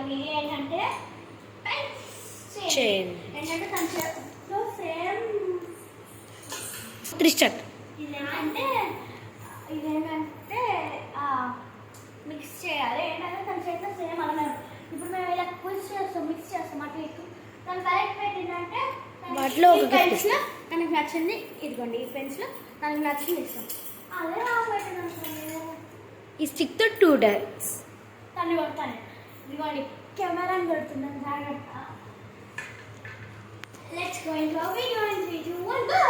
Video ఏంటంటే chain ఏంటంటే తన చేతిలో సేమ్ త్రిస్టట్ ఇదేంటంటే మిక్స్ చేయాలి. ఏంటంటే తన చేతిలో సేమ్ అలా ఇప్పుడు మేము ఇలా పుష్ చేస్తాం, మిక్స్ చేస్తాం అట్లా ఇటు తను కరెక్ట్ పెట్టిందంటే వాటిలో ఒక పెన్సిల్ తనకి నచ్చింది. ఇదిగోండి ఈ పెన్సిల్ తనకి నచ్చింది ఇస్తాం. అదే రాంగ్ పెట్టింది. ఈ స్టిక్ తో 2 times తను కొడతాను. ఇదిగోండి కెమెరాని కొడుతున్నాను జాగ్రత్త. లెట్స్ గో ఇంటూ ఆ వీడియో ఇన్ 3 2 1 గో.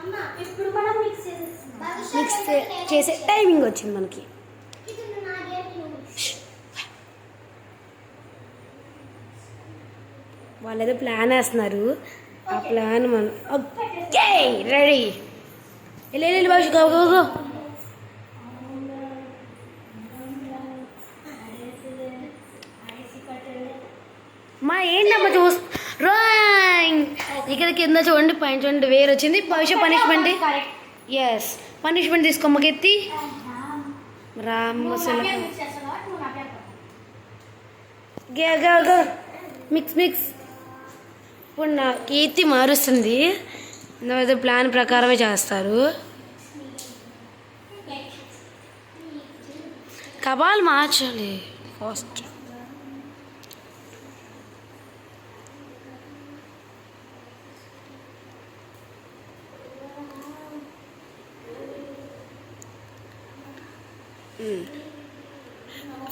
అమ్మ ఇప్పుడు మనం మిక్స్ చేసేస్తున్నాం. మిక్స్ చేసే టైమింగ్ వచ్చింది మనకి. వాళ్ళు ఏదో ప్లాన్ వేస్తున్నారు. ఆ ప్లాన్ మనం ఓకే రెడీ. వెళ్ళి భాష గో గో గో. మా ఏంటమ్మా డ్రాయింగ్ ఇక్కడ కింద చూడండి, పైన చూడండి వేరు వచ్చింది. భవిష్యత్ పనిష్మెంట్. ఎస్ పనిష్మెంట్ తీసుకోమ్మకి ఎత్తి మిక్స్ మిక్స్. ఇప్పుడు నా కీర్తి మారుస్తుంది. ఏదో ప్లాన్ ప్రకారమే చేస్తారు. కబాల్ మార్చాలి ఫస్ట్.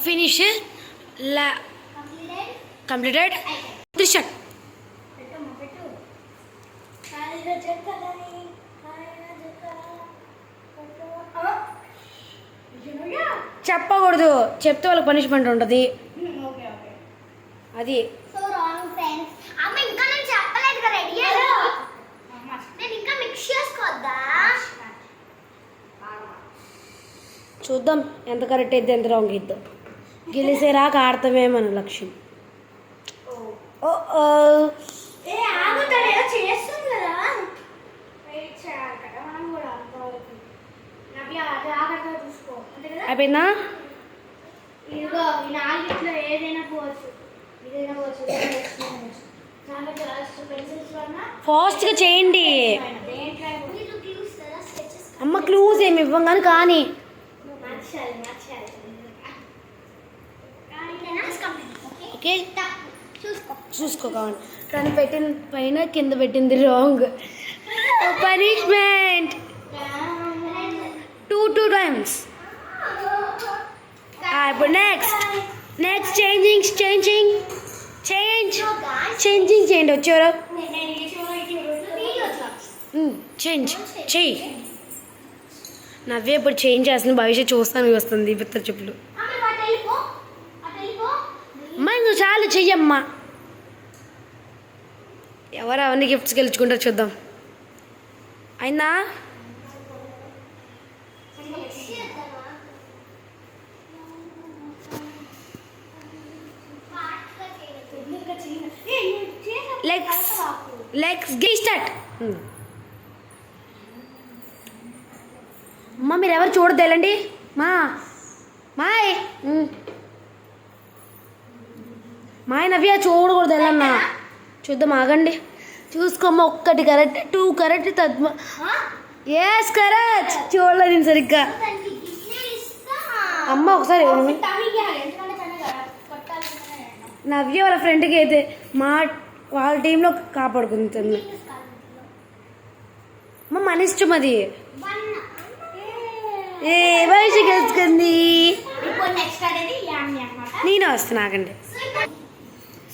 Finish completed. త్రిషట్ చెప్పకూడదు, చెప్తే వాళ్ళకి పనిష్మెంట్ ఉంటుంది. అది చూద్దాం ఎంత కరెక్ట్ అయితే ఎంత రాంగ్ ఇద్దాం. గెలిసేరాక ఆడతామే మన లక్ష్యం. అయిపోయిందా? ఫాస్ట్గా చేయండి అమ్మ. క్లూజ్ ఏమి ఇవ్వంగానే కానీ ఓకే చూసుకో కావాలి. కానీ పెట్టిన పైన కింద పెట్టింది రాంగ్. Punishment 2 times. ఇప్పుడు నెక్స్ట్ చేంజింగ్ చేయండి. వచ్చారు చేంజ్ చెయ్యి. నవ్వే ఇప్పుడు చేంజ్ చేస్తుంది. భవిష్యత్ చూస్తాను వస్తుంది బిత్తర చెప్పులు. అమ్మా నువ్వు చాలు చెయ్యమ్మా. ఎవరు అవన్నీ గిఫ్ట్స్ గెలుచుకుంటారు చూద్దాం. అయినా లెగ్స్ స్టార్ట్. అమ్మ మీరు ఎవరు చూడద్దు వెళ్ళండి. మాయ్ నవ్య చూడకూడదు వెళ్ళన్నా. చూద్దాం ఆగండి. చూసుకోమ్మ. 1 కరెక్ట్ 2 కరెక్ట్ తద్మ. Yes correct. చూడలేదు నేను సరిగ్గా. అమ్మ ఒకసారి నవ్య వాళ్ళ ఫ్రెండ్కి అయితే వాళ్ళ టీంలో కాపాడుకుంటుంది. అమ్మ మన ఇష్టం అది. ఏ వయసు గెలుచుకుంది. నేను వస్తున్నా ఆగండి.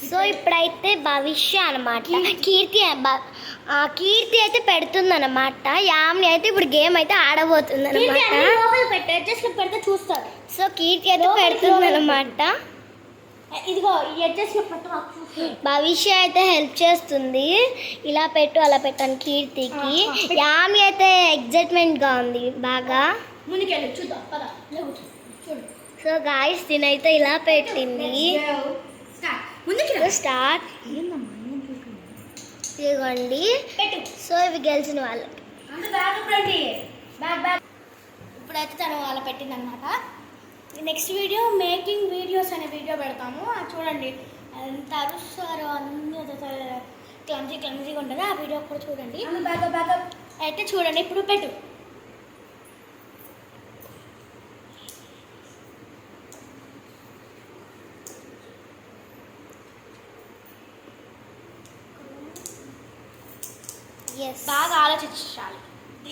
సో ఇప్పుడైతే భవిష్య అనమాట. కీర్తి అయితే పెడుతుంది అనమాట. యామిని అయితే ఇప్పుడు గేమ్ అయితే ఆడబోతుంది అనమాట. సో కీర్తి అయితే పెడుతుంది అనమాట. భవిష్య అయితే హెల్ప్ చేస్తుంది. ఇలా పెట్టు అలా పెట్టాను కీర్తికి. యామి అయితే ఎగ్జైట్మెంట్గా ఉంది బాగా. సో గాయస్ తినైతే ఇలా పెట్టింది. స్టార్ట్. ఇదిగోండి. సో ఇవి గెలిచిన వాళ్ళు. ఇప్పుడైతే తను వాళ్ళ పెట్టింది అనమాట. నెక్స్ట్ వీడియో మేకింగ్ వీడియోస్ అనే వీడియో పెడతాము అది చూడండి. ఎంత అరుస్తారు అన్ని క్లమ్జీగా ఉంటుంది. ఆ వీడియో కూడా చూడండి. బ్యాకప్ అయితే చూడండి. ఇప్పుడు పెట్టు. బాగా ఆలోచించాలి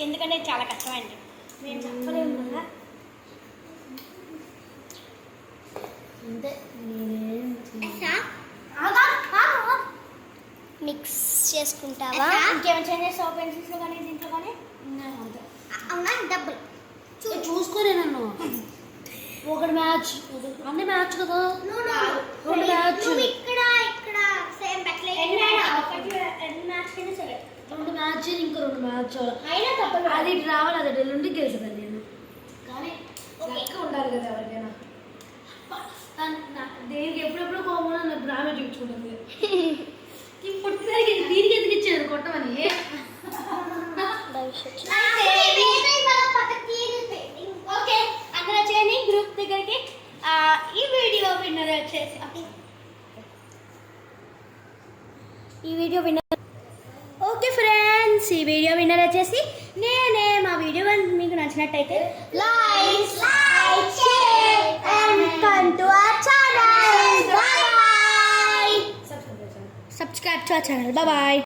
ఎందుకంటే ఇది చాలా కష్టమైంది. నేను చెప్పలేము కదా. మిక్స్ చేసుకుంటావా? ఇంకేమైనా చేంజ్ చేస్తావా పెన్సిల్స్లో కానీ దీంట్లో కానీ? అవునా డబ్బులు చూసుకోరే నన్ను. ఒకటి మ్యాచ్ అన్ని మ్యాచ్ కదా. రెండు మ్యాచ్ ఇక్కడ సేమ్ ఎన్ని మ్యాచ్ అయినా సరే రెండు మ్యాచ్ ఇంకా రెండు మ్యాచ్ అయినా తప్పదు. అది ఇటు రావాలి అది ఇటు నుండి గెలిచేదాన్ని నేను. కానీ లెక్క ఉండాలి కదా ఎవరికైనా. దేనికి ఎప్పుడెప్పుడు కోమలో నాకు డ్రామా చూపించుకుంటుంది. పుట్టినరికి దీనికి ఎందుకు ఇచ్చారు కొట్టమని. ఓకే అందరూ వచ్చేయండి గ్రూప్ దగ్గరికి. ఈ వీడియో విన్నర్ వచ్చేసి ఓకే ఫ్రెండ్స్, ఈ వీడియో విన్నర్ వచ్చేసి నేనే. మా వీడియో మీకు నచ్చినట్టయితే like share and come to our channel. By by. Subscribe to our channel. By by.